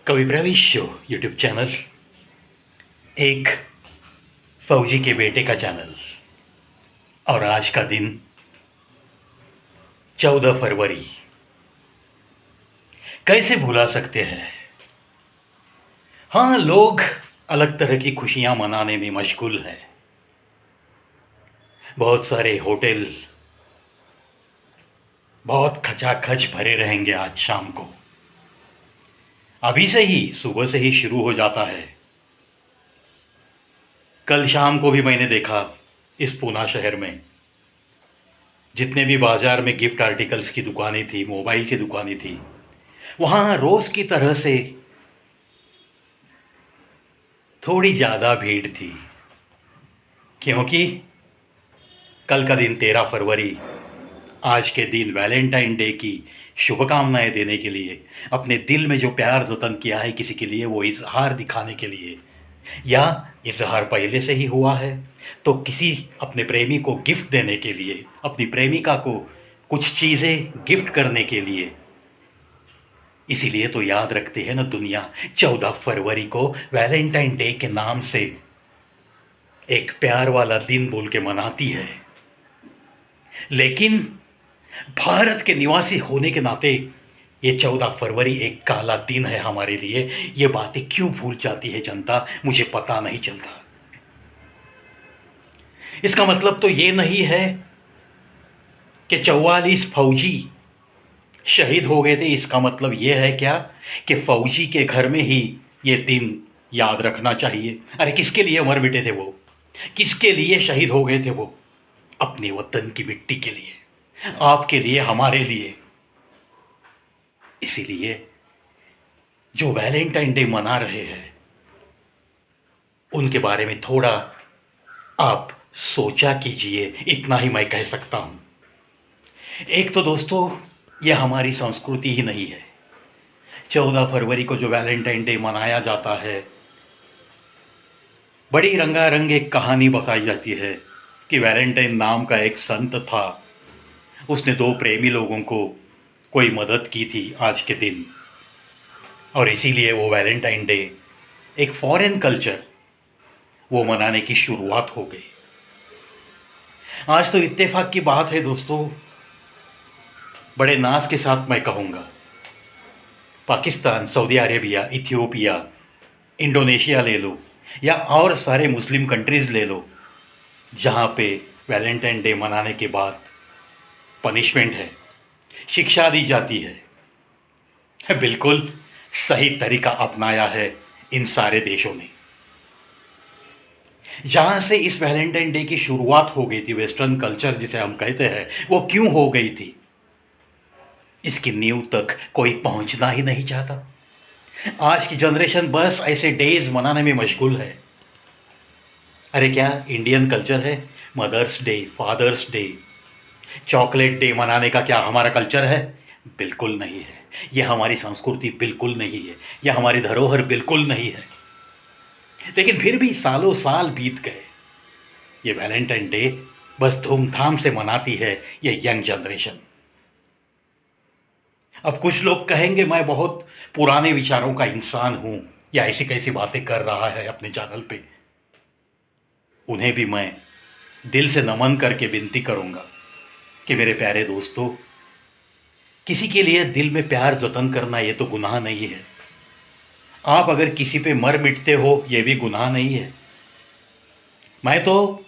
कवि प्रवेश show YouTube channel एक फौजी के बेटे का चैनल। और आज का दिन 14 फरवरी कैसे भुला सकते हैं। हाँ, लोग अलग तरह की खुशियां मनाने में मशगूल हैं। बहुत सारे होटल बहुत खचाखच भरे रहेंगे। आज शाम को अभी से ही सुबह से ही शुरू हो जाता है। कल शाम को भी मैंने देखा इस पूना शहर में जितने भी बाजार में गिफ्ट आर्टिकल्स की दुकानें थी, मोबाइल की दुकानें थी, वहाँ रोज़ की तरह से थोड़ी ज़्यादा भीड़ थी। क्योंकि कल का दिन 13 फरवरी, आज के दिन वैलेंटाइन डे की शुभकामनाएं देने के लिए, अपने दिल में जो प्यार जतन किया है किसी के लिए, वो इजहार दिखाने के लिए, या इजहार पहले से ही हुआ है तो किसी अपने प्रेमी को गिफ्ट देने के लिए, अपनी प्रेमिका को कुछ चीज़ें गिफ्ट करने के लिए। इसीलिए तो याद रखते हैं ना दुनिया 14 फरवरी को वैलेंटाइन डे के नाम से एक प्यार वाला दिन बोल के मनाती है। लेकिन भारत के निवासी होने के नाते ये 14 फरवरी एक काला दिन है हमारे लिए। ये बातें क्यों भूल जाती है जनता, मुझे पता नहीं चलता। इसका मतलब तो ये नहीं है कि 44 फौजी शहीद हो गए थे। इसका मतलब ये है क्या कि फौजी के घर में ही ये दिन याद रखना चाहिए। अरे किसके लिए मर मिटे थे वो, किसके लिए शहीद हो गए थे वो? अपने वतन की मिट्टी के लिए, आपके लिए, हमारे लिए। इसीलिए जो वैलेंटाइन डे मना रहे हैं उनके बारे में थोड़ा आप सोचा कीजिए, इतना ही मैं कह सकता हूं। एक तो दोस्तों, यह हमारी संस्कृति ही नहीं है। 14 फरवरी को जो वैलेंटाइन डे मनाया जाता है, बड़ी रंगारंग एक कहानी बताई जाती है कि वैलेंटाइन नाम का एक संत था, उसने दो प्रेमी लोगों को कोई मदद की थी आज के दिन, और इसीलिए वो वैलेंटाइन डे एक फॉरेन कल्चर वो मनाने की शुरुआत हो गई। आज तो इत्तेफाक की बात है दोस्तों, बड़े नाज के साथ मैं कहूँगा, Pakistan, Saudi Arabia, Ethiopia, Indonesia ले लो, या और सारे मुस्लिम कंट्रीज़ ले लो, जहाँ पे वैलेंटाइन डे मनाने के बाद पनिशमेंट है, शिक्षा दी जाती है। बिल्कुल सही तरीका अपनाया है इन सारे देशों ने। जहाँ से इस वैलेंटाइन डे की शुरुआत हो गई थी, वेस्टर्न कल्चर जिसे हम कहते हैं, वो क्यों हो गई थी, इसकी नींव तक कोई पहुंचना ही नहीं चाहता। आज की जनरेशन बस ऐसे डेज मनाने में मशगूल है। अरे क्या इंडियन कल्चर है mother's day, father's day, chocolate day मनाने का क्या हमारा कल्चर है? बिल्कुल नहीं है। यह हमारी संस्कृति बिल्कुल नहीं है, यह हमारी धरोहर बिल्कुल नहीं है। लेकिन फिर भी सालों साल बीत गए, ये वैलेंटाइन डे बस धूमधाम से मनाती है ये यंग जनरेशन। अब कुछ लोग कहेंगे मैं बहुत पुराने विचारों का इंसान हूं, या ऐसी कैसी बातें कर रहा है अपने चैनल पे। उन्हें भी मैं दिल से नमन करके विनती करूंगा कि मेरे प्यारे दोस्तों, किसी के लिए दिल में प्यार जतन करना ये तो गुनाह नहीं है। आप अगर किसी पे मर मिटते हो ये भी गुनाह नहीं है। मैं तो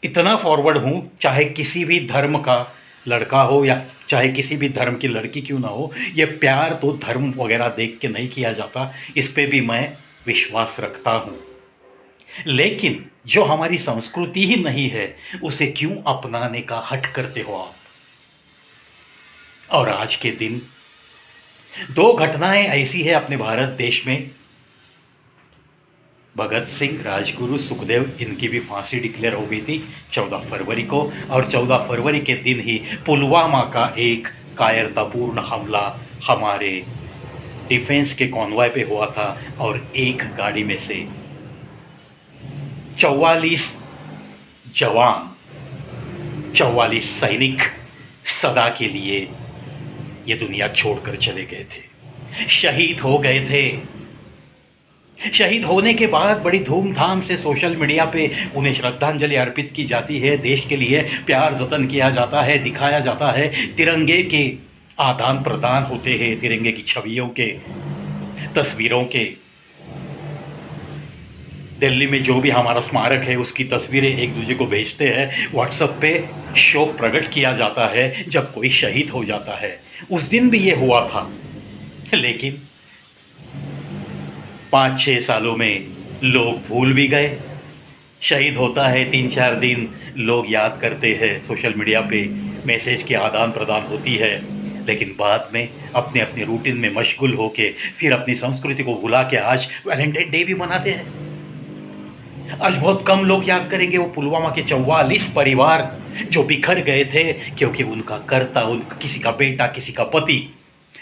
इतना फॉरवर्ड हूं, चाहे किसी भी धर्म का लड़का हो या चाहे किसी भी धर्म की लड़की क्यों ना हो, ये प्यार तो धर्म वगैरह देख के नहीं किया जाता, इस पे भी मैं विश्वास रखता हूं। लेकिन जो हमारी संस्कृति ही नहीं है उसे क्यों अपनाने का हट करते हो आप? और आज के दिन दो घटनाएं ऐसी है अपने भारत देश में, भगत सिंह, राजगुरु, सुखदेव, इनकी भी फांसी डिक्लेयर हो गई थी 14 फरवरी को। और 14 फरवरी के दिन ही पुलवामा का एक कायरतापूर्ण हमला हमारे डिफेंस के कॉन्वॉय पे हुआ था, और एक गाड़ी में से 44 जवान, 44 सैनिक सदा के लिए ये दुनिया छोड़कर चले गए थे, शहीद हो गए थे। शहीद होने के बाद बड़ी धूमधाम से सोशल मीडिया पे उन्हें श्रद्धांजलि अर्पित की जाती है, देश के लिए प्यार जतन किया जाता है, दिखाया जाता है, तिरंगे के आदान प्रदान होते हैं, तिरंगे की छवियों के, तस्वीरों के। दिल्ली में जो भी हमारा स्मारक है उसकी तस्वीरें एक दूसरे को भेजते हैं, व्हाट्सएप पे शोक प्रकट किया जाता है जब कोई शहीद हो जाता है। उस दिन भी ये हुआ था, लेकिन 5-6 सालों में लोग भूल भी गए। शहीद होता है, 3-4 दिन लोग याद करते हैं, सोशल मीडिया पे मैसेज की आदान प्रदान होती है, लेकिन बाद में अपने अपने रूटीन में मशगूल होके फिर अपनी संस्कृति को भुला के आज वैलेंटाइन डे भी मनाते हैं। आज बहुत कम लोग याद करेंगे वो पुलवामा के 44 परिवार जो बिखर गए थे क्योंकि उनका कर्ता, उनका किसी का बेटा, किसी का पति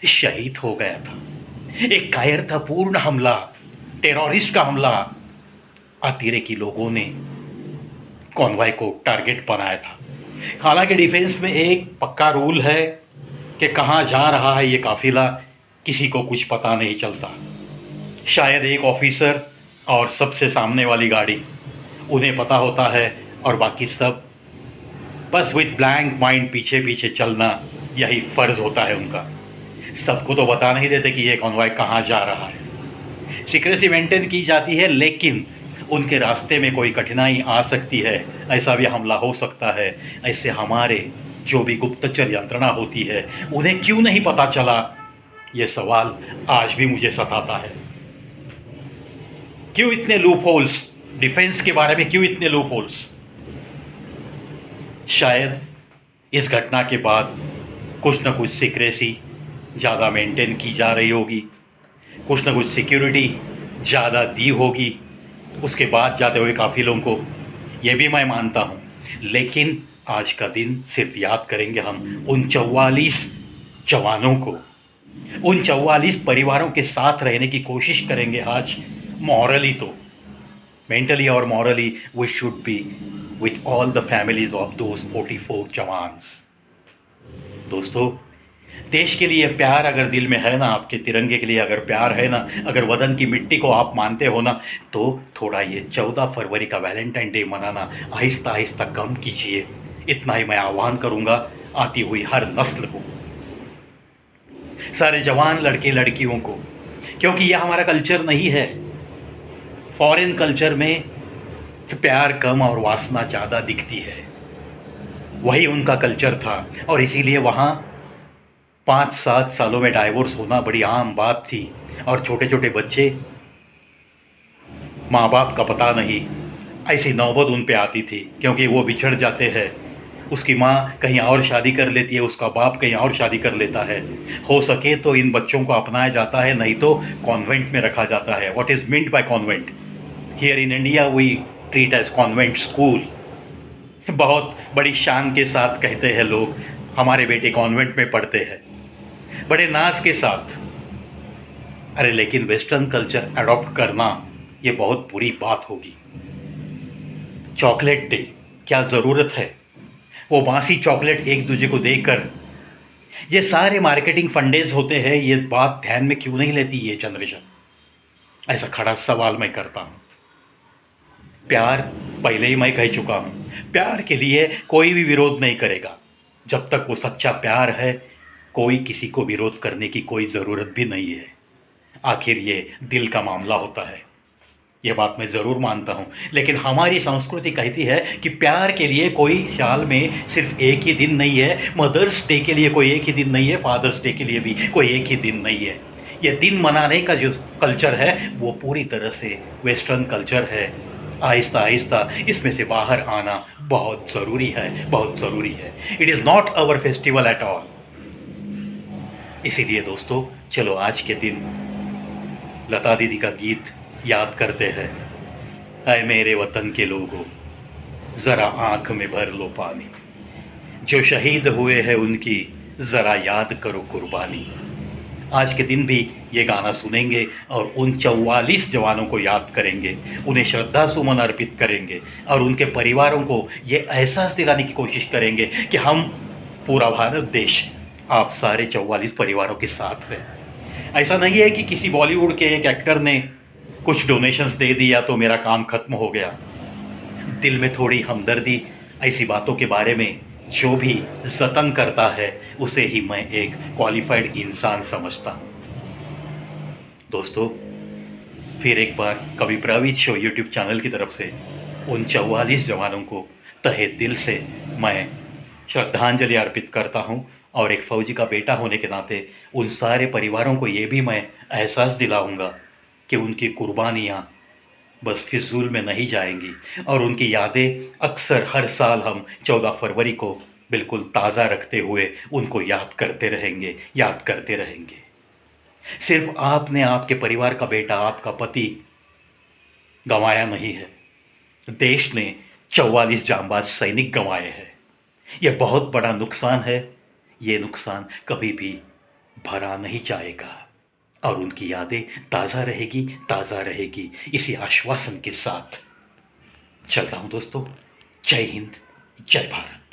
शहीद हो गया था। एक कायरतापूर्ण हमला, टेररिस्ट का हमला, अतिरेकी लोगों ने कॉन्वॉय को टारगेट बनाया था। हालांकि डिफेंस में एक पक्का रूल है कि कहाँ जा रहा है ये काफिला, किसी को कुछ पता नहीं चलता। शायद एक ऑफिसर और सबसे सामने वाली गाड़ी, उन्हें पता होता है और बाकी सब बस विद ब्लैंक माइंड पीछे पीछे चलना, यही फ़र्ज़ होता है उनका। सबको तो बता नहीं देते कि ये कॉन्वॉय कहाँ जा रहा है। सीक्रेसी मेंटेन की जाती है, लेकिन उनके रास्ते में कोई कठिनाई आ सकती है, ऐसा भी हमला हो सकता है। ऐसे हमारे जो भी गुप्तचर यंत्रणा होती है उन्हें क्यों नहीं पता चला, ये सवाल आज भी मुझे सताता है। क्यों इतने लूप होल्स डिफेंस के बारे में, क्यों इतने लूप होल्स? शायद इस घटना के बाद कुछ न कुछ सीक्रेसी ज़्यादा मेंटेन की जा रही होगी, कुछ न कुछ सिक्योरिटी ज़्यादा दी होगी उसके बाद जाते हुए काफिलों को, ये भी मैं मानता हूँ। लेकिन आज का दिन सिर्फ याद करेंगे हम उन 44 जवानों को, उन 44 परिवारों के साथ रहने की कोशिश करेंगे आज। मॉरली तो, मेंटली और morally we should be with all the families of those 44 jawans. दोस्तों, देश के लिए प्यार अगर दिल में है ना, आपके तिरंगे के लिए अगर प्यार है ना, अगर वतन की मिट्टी को आप मानते हो ना, तो थोड़ा ये 14 फरवरी का वैलेंटाइन डे मनाना आहिस्ता आहिस्ता कम कीजिए। इतना ही मैं आह्वान करूंगा आती हुई हर नस्ल को, सारे जवान लड़के लड़कियों को, क्योंकि यह हमारा कल्चर नहीं है। फॉरेन कल्चर में प्यार कम और वासना ज़्यादा दिखती है, वही उनका कल्चर था और इसीलिए वहाँ 5-7 सालों में डाइवोर्स होना बड़ी आम बात थी। और छोटे छोटे बच्चे, माँ बाप का पता नहीं, ऐसी नौबत उन पे आती थी क्योंकि वो बिछड़ जाते हैं। उसकी माँ कहीं और शादी कर लेती है, उसका बाप कहीं और शादी कर लेता है। हो सके तो इन बच्चों को अपनाया जाता है, नहीं तो कॉन्वेंट में रखा जाता है। What is meant by convent? Here in India we treat as convent school. बहुत बड़ी शान के साथ कहते हैं लोग, हमारे बेटे कॉन्वेंट में पढ़ते हैं, बड़े नाज के साथ। अरे लेकिन वेस्टर्न कल्चर अडॉप्ट करना ये बहुत बुरी बात होगी। चॉकलेट डे, क्या ज़रूरत है? वो बासी चॉकलेट एक दूसरे को देकर, ये सारे मार्केटिंग फंडेज होते हैं, ये बात ध्यान में क्यों नहीं लेती ये जनरेशन? ऐसा खड़ा सवाल मैं करता हूँ। प्यार पहले ही मैं कह चुका हूँ, प्यार के लिए कोई भी विरोध नहीं करेगा। जब तक वो सच्चा प्यार है, कोई किसी को विरोध करने की कोई ज़रूरत भी नहीं है। आखिर ये दिल का मामला होता है, ये बात मैं ज़रूर मानता हूँ। लेकिन हमारी संस्कृति कहती है कि प्यार के लिए कोई साल में सिर्फ एक ही दिन नहीं है, मदर्स डे के लिए कोई एक ही दिन नहीं है, फादर्स डे के लिए भी कोई एक ही दिन नहीं है। ये दिन मनाने का जो कल्चर है वो पूरी तरह से वेस्टर्न कल्चर है। आहिस्ता आहिस्ता इसमें से बाहर आना बहुत ज़रूरी है, बहुत ज़रूरी है। It is not our festival at all. इसीलिए दोस्तों, चलो आज के दिन लता दीदी का गीत याद करते हैं। ऐ मेरे वतन के लोगों, ज़रा आँख में भर लो पानी, जो शहीद हुए हैं उनकी ज़रा याद करो कुर्बानी। आज के दिन भी ये गाना सुनेंगे और उन 44 जवानों को याद करेंगे, उन्हें श्रद्धा सुमन अर्पित करेंगे और उनके परिवारों को ये एहसास दिलाने की कोशिश करेंगे कि हम पूरा भारत देश आप सारे 44 परिवारों के साथ हैं। ऐसा नहीं है कि किसी बॉलीवुड के एक एक्टर ने कुछ डोनेशंस दे दिया तो मेरा काम खत्म हो गया। दिल में थोड़ी हमदर्दी ऐसी बातों के बारे में जो भी जतन करता है उसे ही मैं एक क्वालिफाइड इंसान समझता हूँ। दोस्तों, फिर एक बार कवि प्रवीत शो यूट्यूब चैनल की तरफ से उन 44 जवानों को तहे दिल से मैं श्रद्धांजलि अर्पित करता हूं, और एक फ़ौजी का बेटा होने के नाते उन सारे परिवारों को ये भी मैं एहसास दिलाऊंगा कि उनकी कुर्बानियां बस फिजूल में नहीं जाएंगी, और उनकी यादें अक्सर हर साल हम 14 फरवरी को बिल्कुल ताज़ा रखते हुए उनको याद करते रहेंगे, याद करते रहेंगे। सिर्फ आपने आपके परिवार का बेटा, आपका पति गंवाया नहीं है, देश ने 44 जांबाज सैनिक गंवाए हैं। यह बहुत बड़ा नुकसान है। ये नुकसान कभी भी भरा नहीं जाएगा, और उनकी यादें ताज़ा रहेगी, ताज़ा रहेगी, इसी आश्वासन के साथ चलता हूं दोस्तों। जय हिंद, जय भारत।